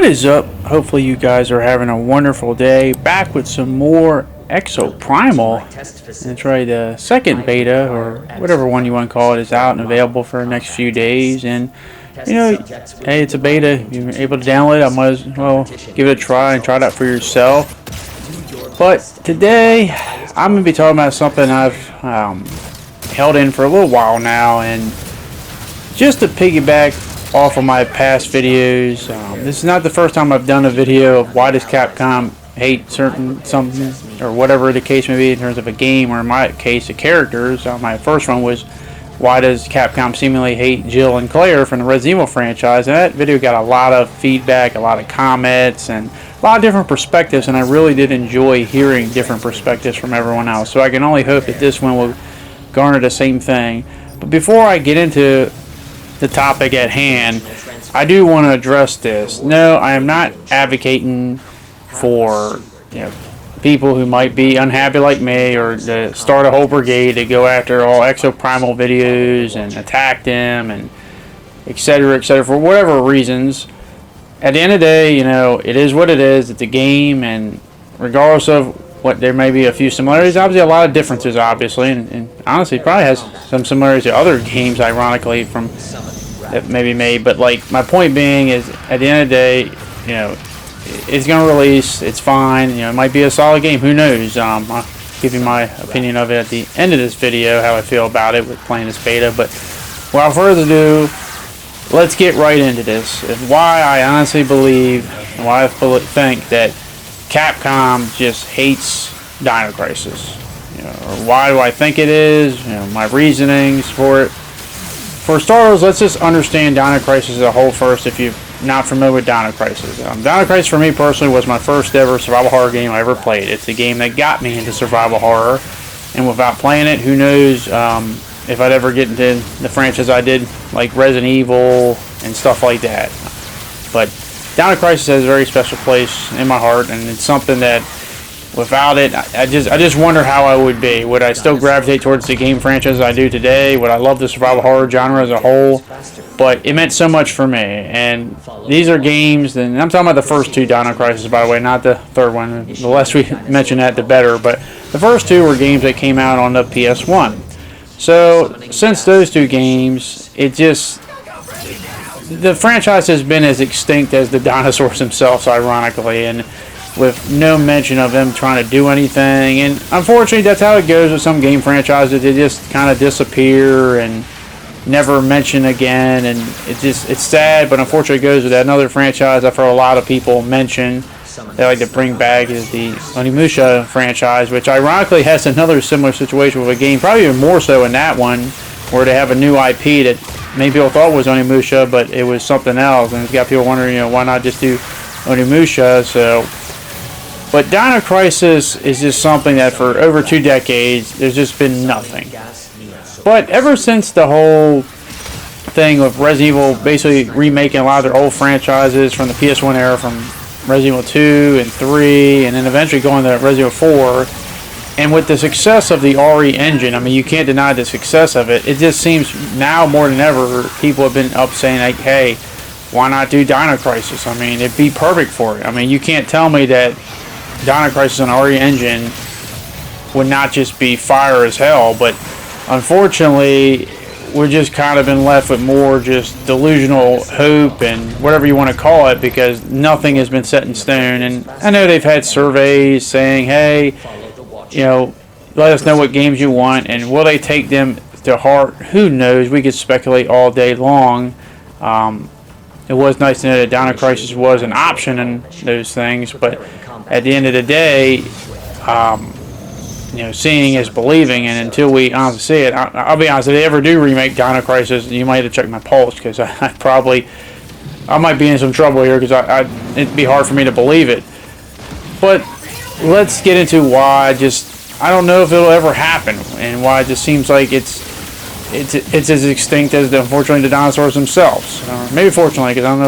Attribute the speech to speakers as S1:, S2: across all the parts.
S1: What is up? Hopefully you guys are having a wonderful day. Back with some more Exoprimal. That's right, the second beta, or whatever one you want to call it, is out and available for the next few days. And, you know, hey, it's a beta. You're able to download it. I might as well give it a try and try it out for yourself. But today, I'm going to be talking about something I've held in for a little while now. And just to piggyback off of my past videos, this is not the first time I've done a video of why does Capcom hate something or whatever the case may be in terms of a game, or in my case the characters. My first one was why does Capcom seemingly hate Jill and Claire from the Resident Evil franchise, and that video got a lot of feedback, a lot of comments, and a lot of different perspectives, and I really did enjoy hearing different perspectives from everyone else. So I can only hope that this one will garner the same thing. But before I get into the topic at hand, I do want to address this. No, I am not advocating for people who might be unhappy like me, or to start a whole brigade to go after all Exoprimal videos and attack them and etc., for whatever reasons. At the end of the day, it is what it is. It's a game, and regardless of what there may be a few similarities, obviously a lot of differences, obviously, and honestly probably has some similarities to other games, ironically, from that may be made. But like, my point being is, at the end of the day, it's going to release. It's fine. It might be a solid game. Who knows? I'll give you my opinion of it at the end of this video, how I feel about it with playing this beta. But without further ado, let's get right into this. And why I honestly believe, and why I think that Capcom just hates DinoCrisis. Or why do I think it is? My reasonings for it. For starters, let's just understand DinoCrisis as a whole first, if you're not familiar with DinoCrisis. DinoCrisis, for me personally, was my first ever survival horror game I ever played. It's a game that got me into survival horror, and without playing it, who knows if I'd ever get into the franchise I did, like Resident Evil and stuff like that. But DinoCrisis has a very special place in my heart, and it's something that without it, I just wonder how I would be. Would I still gravitate towards the game franchise I do today? Would I love the survival horror genre as a whole? But it meant so much for me, and these are games, and I'm talking about the first two DinoCrisis, by the way, not the third one. The less we mention that, the better. But the first two were games that came out on the PS1. So since those two games, the franchise has been as extinct as the dinosaurs themselves, ironically, and with no mention of them trying to do anything. And unfortunately, that's how it goes with some game franchises. They just kind of disappear and never mention again, and it's sad, but unfortunately it goes with that. Another franchise I've heard a lot of people mention they like to bring back is the Onimusha franchise, which ironically has another similar situation with a game, probably even more so in that one, where they have a new IP that many people thought was Onimusha, but it was something else, and it's got people wondering, why not just do Onimusha. So, but DinoCrisis is just something that for over 2 decades, there's just been nothing. But ever since the whole thing of Resident Evil basically remaking a lot of their old franchises from the PS1 era, from Resident Evil 2 and 3, and then eventually going to Resident Evil 4, and with the success of the RE engine, I mean, you can't deny the success of it. It just seems now more than ever, people have been up saying, like, hey, why not do DinoCrisis? I mean, it'd be perfect for it. I mean, you can't tell me that DinoCrisis and RE engine would not just be fire as hell, but unfortunately, we're just kind of been left with more just delusional hope and whatever you want to call it, because nothing has been set in stone. And I know they've had surveys saying, hey, let us know what games you want, and will they take them to heart? Who knows? We could speculate all day long. It was nice to know that DinoCrisis was an option in those things, but at the end of the day, seeing is believing, and until we honestly see it, I'll be honest, if they ever do remake DinoCrisis, you might have to check my pulse, because I might be in some trouble here, because it'd be hard for me to believe it. But let's get into why I don't know if it'll ever happen, and why it just seems like it's as extinct as unfortunately the dinosaurs themselves. Maybe fortunately, because I don't know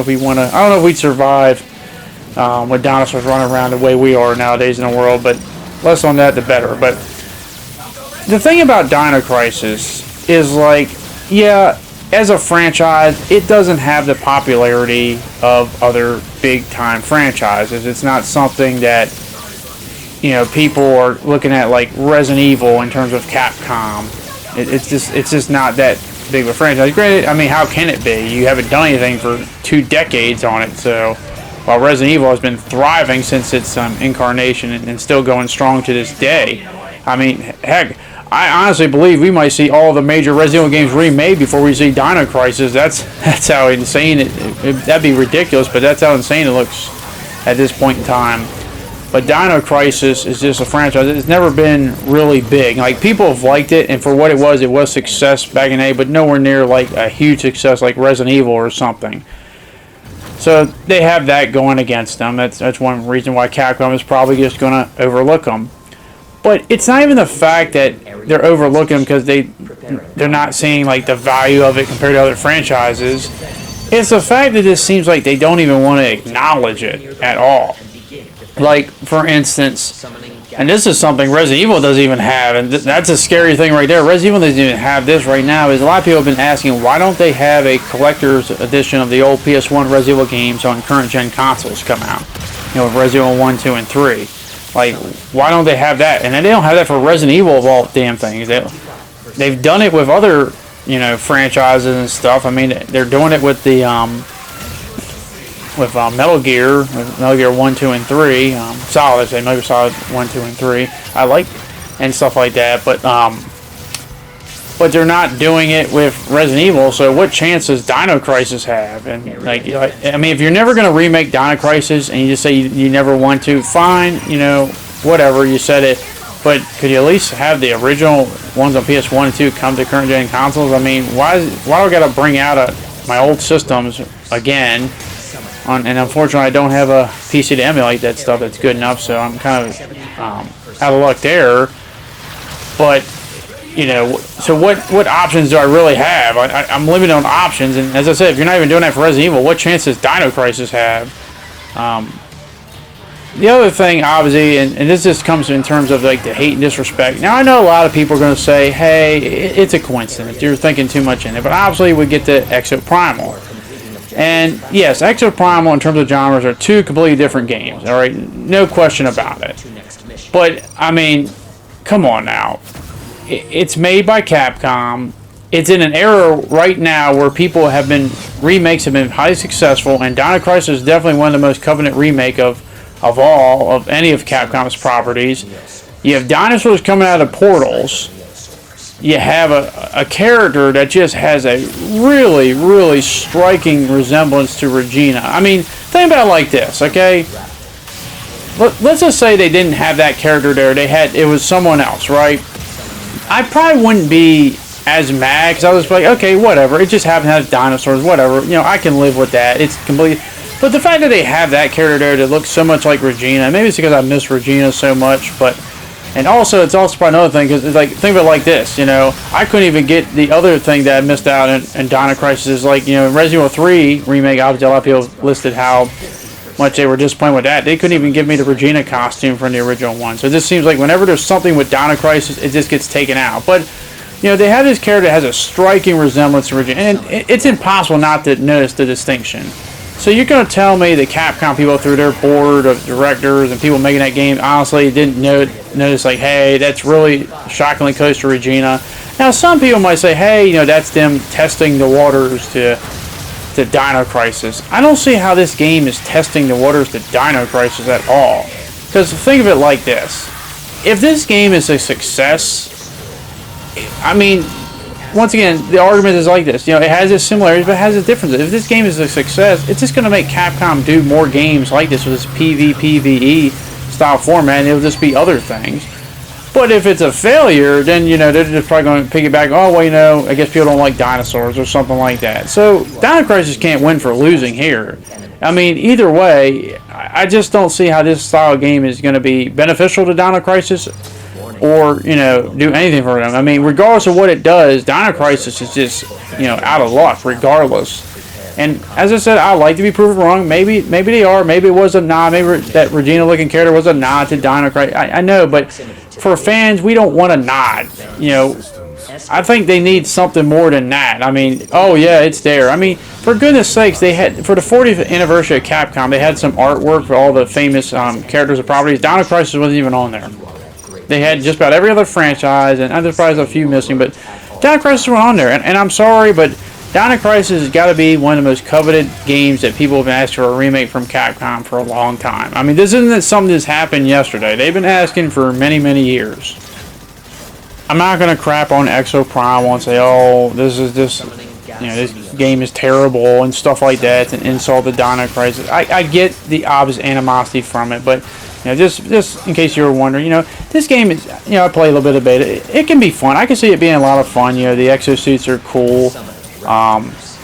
S1: if we'd survive with dinosaurs running around the way we are nowadays in the world, but less on that, the better. But the thing about DinoCrisis is, like, yeah, as a franchise, it doesn't have the popularity of other big-time franchises. It's not something that, you know, people are looking at like Resident Evil in terms of Capcom. It's just not that big of a franchise. Granted, I mean, how can it be? You haven't done anything for 2 decades on it, so while Resident Evil has been thriving since its incarnation and still going strong to this day. I mean, heck, I honestly believe we might see all the major Resident Evil games remade before we see Dino Crisis. That's how insane that'd be ridiculous, but that's how insane it looks at this point in time. But Dino Crisis is just a franchise. It's never been really big. Like, people have liked it, and for what it was success back in the day, but nowhere near like a huge success like Resident Evil or something. So they have that going against them. That's one reason why Capcom is probably just going to overlook them. But it's not even the fact that they're overlooking them because they're not seeing like the value of it compared to other franchises. It's the fact that it seems like they don't even want to acknowledge it at all. Like, for instance, and this is something Resident Evil doesn't even have, and that's a scary thing right there. Resident Evil doesn't even have this right now. Is a lot of people have been asking, why don't they have a collector's edition of the old PS1 Resident Evil games on current gen consoles come out? You know, with Resident Evil 1, 2, and 3. Like, why don't they have that? And they don't have that for Resident Evil of all damn things. They've done it with other, you know, franchises and stuff. I mean, they're doing it with the Metal Gear 1, 2, and 3. Solid, I say, Metal Gear Solid 1, 2, and 3. I like, and stuff like that. But they're not doing it with Resident Evil. So what chance does Dino Crisis have? And like, I mean, if you're never going to remake Dino Crisis and you just say you never want to, fine, you know, whatever, you said it. But could you at least have the original ones on PS1 and 2 come to current gen consoles? I mean, why do I got to bring out my old systems again? And unfortunately, I don't have a PC to emulate that stuff that's good enough, so I'm kind of out of luck there. But, you know, so what options do I really have? I'm limited on options, and as I said, if you're not even doing that for Resident Evil, what chance does Dino Crisis have? The other thing, obviously, and this just comes in terms of like the hate and disrespect. Now, I know a lot of people are going to say, hey, it's a coincidence. You're thinking too much in it. But obviously, we get to Exoprimal. And yes, Exoprimal in terms of genres are 2 completely different games. All right, no question about it. But, I mean, come on now. It's made by Capcom. It's in an era right now where remakes have been highly successful, and Dino Crisis is definitely one of the most coveted remake of any of Capcom's properties. You have dinosaurs coming out of portals. You have a character that just has a really, really striking resemblance to Regina. I mean, think about it like this, okay? Let's just say they didn't have that character there. It was someone else, right? I probably wouldn't be as mad because I was like, okay, whatever. It just happens to have dinosaurs, whatever. You know, I can live with that. It's completely. But the fact that they have that character there that looks so much like Regina, maybe it's because I miss Regina so much, but. And also, it's also probably another thing, because like, think of it like this, you know, I couldn't even get the other thing that I missed out in Dino Crisis is like, you know, in Resident Evil 3 remake, obviously a lot of people listed how much they were disappointed with that. They couldn't even give me the Regina costume from the original one. So it just seems like whenever there's something with Dino Crisis, it just gets taken out. But, you know, they have this character that has a striking resemblance to Regina, and it's impossible not to notice the distinction. So you're going to tell me the Capcom people through their board of directors and people making that game honestly didn't notice like, hey, that's really shockingly close to Regina. Now some people might say, hey, you know, that's them testing the waters to Dino Crisis. I don't see how this game is testing the waters to Dino Crisis at all. Because think of it like this. If this game is a success, I mean, once again, the argument is like this. You know, it has its similarities, but it has its differences. If this game is a success, it's just going to make Capcom do more games like this with this PvPvE style format, and it'll just be other things. But if it's a failure, then, you know, they're just probably going to piggyback, oh, well, you know, I guess people don't like dinosaurs or something like that. So, Dino Crisis can't win for losing here. I mean, either way, I just don't see how this style of game is going to be beneficial to Dino Crisis or, you know, do anything for them. I mean, regardless of what it does, Dino Crisis is just, you know, out of luck regardless. And as I said, I like to be proven wrong. Maybe they are. Maybe it was a nod. Maybe that Regina-looking character was a nod to Dino Crisis. I know, but for fans, we don't want a nod. You know, I think they need something more than that. I mean, oh yeah, it's there. I mean, for goodness sakes, they had, for the 40th anniversary of Capcom, they had some artwork for all the famous characters and properties. Dino Crisis wasn't even on there. They had just about every other franchise, and there's probably a few missing, but Dino Crisis went on there. And I'm sorry, but Dino Crisis has got to be one of the most coveted games that people have been asked for a remake from Capcom for a long time. I mean, this isn't something that's happened yesterday. They've been asking for many, many years. I'm not going to crap on Exoprimal and say, oh, this game is terrible and stuff like that, and insult the Dino Crisis. I get the obvious animosity from it, but just in case you were wondering, this game is, I play a little bit of beta. It can be fun. I can see it being a lot of fun. The exosuits are cool.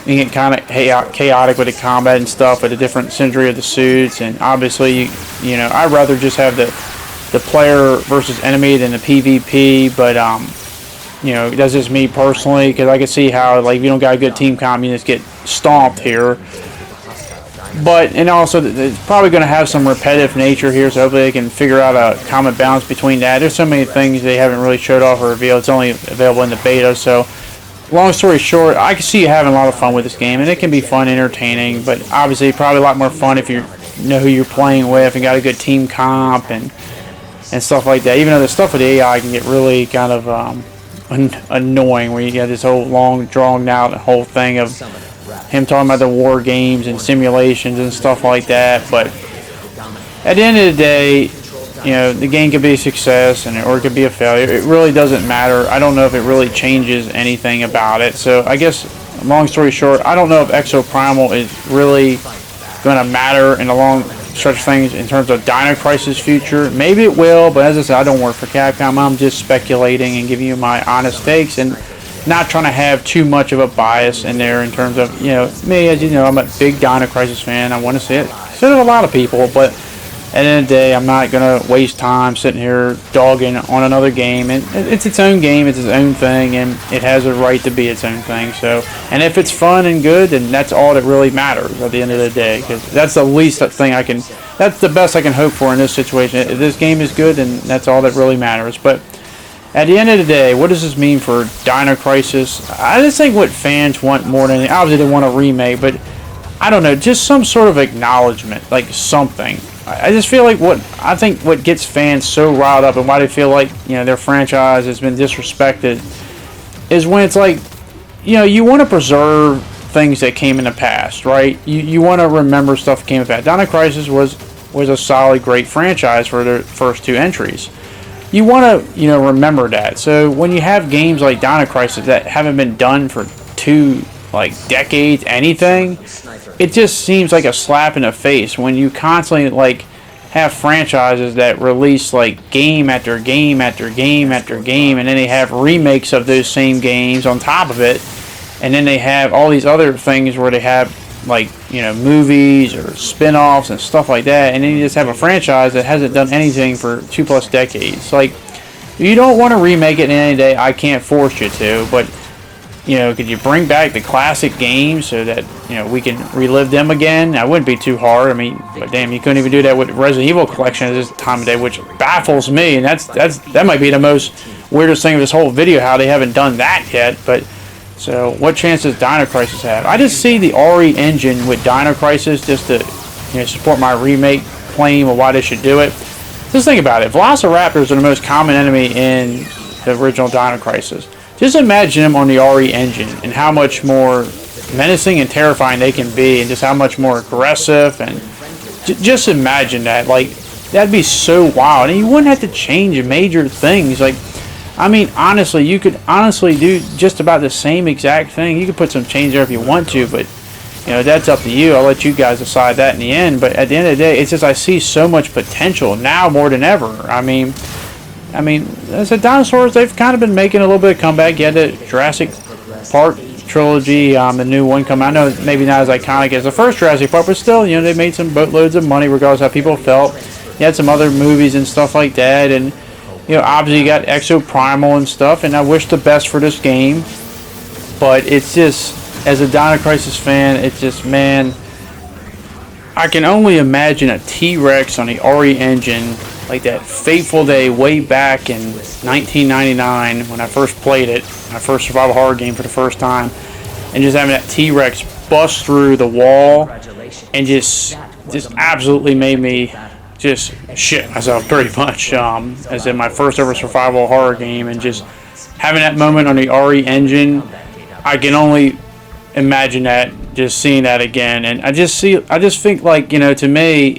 S1: You get kind of chaotic with the combat and stuff, with the different symmetry of the suits, and obviously, I'd rather just have the player versus enemy than the PvP, but that's just me personally, because I can see how, like, if you don't got a good team comp, you just get stomped here. But, and also, it's probably going to have some repetitive nature here, so hopefully they can figure out a common balance between that. There's so many things they haven't really showed off or revealed. It's only available in the beta, so long story short, I can see you having a lot of fun with this game, and it can be fun, entertaining, but obviously probably a lot more fun if you know who you're playing with and got a good team comp and stuff like that. Even though the stuff with the AI can get really kind of annoying, where you got this whole long, drawn out whole thing of him talking about the war games and simulations and stuff like that. But at the end of the day, the game could be a success or it could be a failure. It really doesn't matter. I don't know if it really changes anything about it. So I guess, long story short, I don't know if Exoprimal is really going to matter in the long stretch of things in terms of Dino Crisis future. Maybe it will, but as I said, I don't work for Capcom. I'm just speculating and giving you my honest takes, and not trying to have too much of a bias in there in terms of, me, as you know, I'm a big Dino Crisis fan. I want to see it. So do a lot of people, but at the end of the day, I'm not going to waste time sitting here dogging on another game. And it's its own game, it's its own thing, and it has a right to be its own thing. So, and if it's fun and good, then that's all that really matters at the end of the day, because that's the least thing that's the best I can hope for in this situation. If this game is good, then that's all that really matters. But at the end of the day, what does this mean for Dino Crisis? I just think what fans want more than anything, obviously they want a remake, but I don't know, just some sort of acknowledgement, like something. I just feel like what gets fans so riled up and why they feel like, their franchise has been disrespected is when it's like, you want to preserve things that came in the past, right? You want to remember stuff that came in the past. Dino Crisis was a solid, great franchise for their first two entries. You want to, remember that. So when you have games like Dino Crisis that haven't been done for two, decades, anything, it just seems like a slap in the face when you constantly, have franchises that release, game after game after game after game, and then they have remakes of those same games on top of it, and then they have all these other things where they have, movies or spin-offs and stuff like that, and then you just have a franchise that hasn't done anything for 2+ decades. You don't want to remake it in any day, I can't force you to, but could you bring back the classic games so that, we can relive them again? That wouldn't be too hard. I mean, but damn, you couldn't even do that with ResidentEvil collection at this time of day, which baffles me. And that might be the most weirdest thing of this whole video, how they haven't done that yet. But so, what chance does Dino Crisis have? I just see the RE engine with Dino Crisis just to, support my remake claim of why they should do it. Just think about it. Velociraptors are the most common enemy in the original Dino Crisis. Just imagine them on the RE engine and how much more menacing and terrifying they can be, and just how much more aggressive, and just imagine that. That'd be so wild, and you wouldn't have to change major things. I mean, honestly, you could honestly do just about the same exact thing. You could put some change there if you want to, but that's up to you. I'll let you guys decide that in the end. But at the end of the day, it's just I see so much potential now more than ever. I mean, as I said, dinosaurs, they've kind of been making a little bit of comeback. You had the Jurassic Park trilogy, the new one come out. I know maybe not as iconic as the first Jurassic Park, but still, they made some boatloads of money regardless of how people felt. You had some other movies and stuff like that, and, obviously you got Exoprimal and stuff, and I wish the best for this game. But it's just, as a Dino Crisis fan, it's just, man, I can only imagine a T-Rex on the RE engine like that fateful day way back in 1999 when I first played it, my first survival horror game for the first time, and just having that T-Rex bust through the wall and just absolutely made me just shit myself pretty much, as in my first ever survival horror game. And just having that moment on the RE engine, I can only imagine that, just seeing that again. And I just think, like, you know, to me,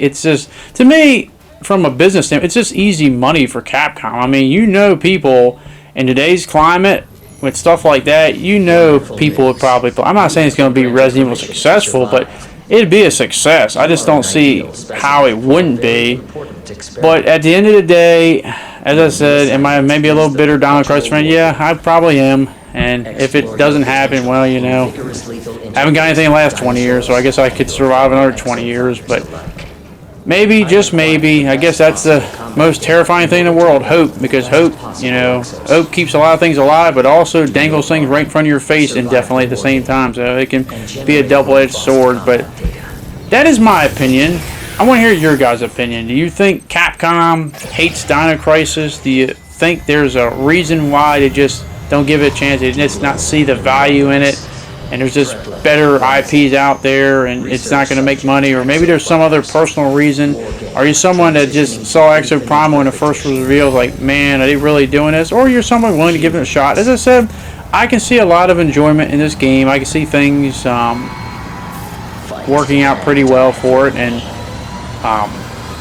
S1: from a business standpoint, it's just easy money for Capcom. I mean, you know, people in today's climate with stuff like that, you know, people would probably play. I'm not saying it's going to be Resident Evil successful, but it'd be a success. I just don't see how it wouldn't be. But at the end of the day, as I said, am I maybe a little bitter Dino Crisis fan? Yeah, I probably am. And if it doesn't happen, well, you know, I haven't got anything in the last 20 years, so I guess I could survive another 20 years. But maybe, just maybe, I guess that's the most terrifying thing in the world, hope. Because hope, you know, hope keeps a lot of things alive, but also dangles things right in front of your face indefinitely at the same time. So it can be a double-edged sword. But that is my opinion. I want to hear your guys' opinion. Do you think Capcom hates Dino Crisis? Do you think there's a reason why they just don't give it a chance? They just not see the value in it, and there's just better IPs out there, and it's not going to make money? Or maybe there's some other personal reason. Are you someone that just saw Exoprimal when it first was revealed, like, man, are they really doing this? Or you're someone willing to give it a shot? As I said, I can see a lot of enjoyment in this game. I can see things working out pretty well for it, and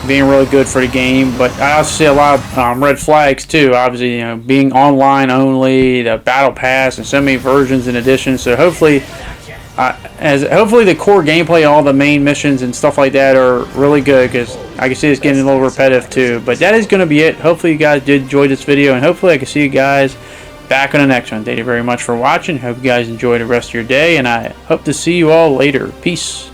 S1: being really good for the game. But I also see a lot of red flags too. Obviously, you know, being online only, the battle pass, and so many versions in addition. So hopefully, hopefully the core gameplay, all the main missions and stuff like that are really good, because I can see it's getting a little repetitive too. But that is going to be it. Hopefully you guys did enjoy this video, and hopefully I can see you guys back on the next one. Thank you very much for watching. Hope you guys enjoy the rest of your day, and I hope to see you all later. Peace.